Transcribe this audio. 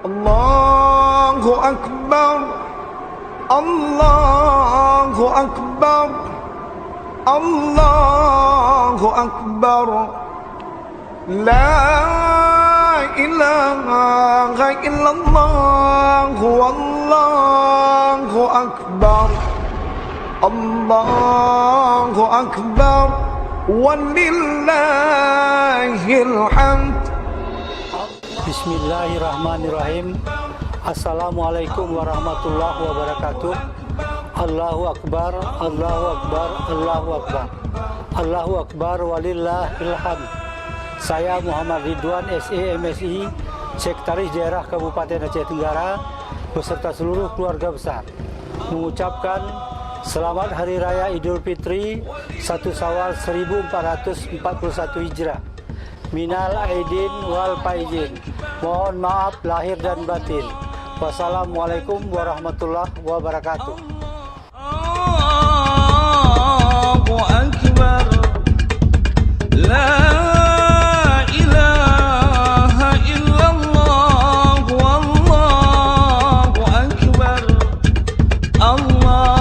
Allahu Akbar, Allahu Akbar, Allahu Akbar. La ilaha illallah, Wallahu Akbar, Allahu Akbar, walillahil hamd. Bismillahirrahmanirrahim. Assalamualaikum warahmatullahi wabarakatuh. Allahu Akbar, Allahu Akbar, Allahu Akbar, Allahu Akbar, walillahil hamd. Saya Muhammad Ridwan, SE MSI, Sekretaris Daerah Kabupaten Aceh Tenggara, beserta seluruh keluarga besar, mengucapkan Selamat Hari Raya Idul Fitri 1 Syawal 1441 Hijrah. Minal aidin wal faizin. Mohon maaf lahir dan batin. Wassalamualaikum warahmatullahi wabarakatuh. Allahu Akbar, la ilaha illallah, Wallahu Akbar, Allah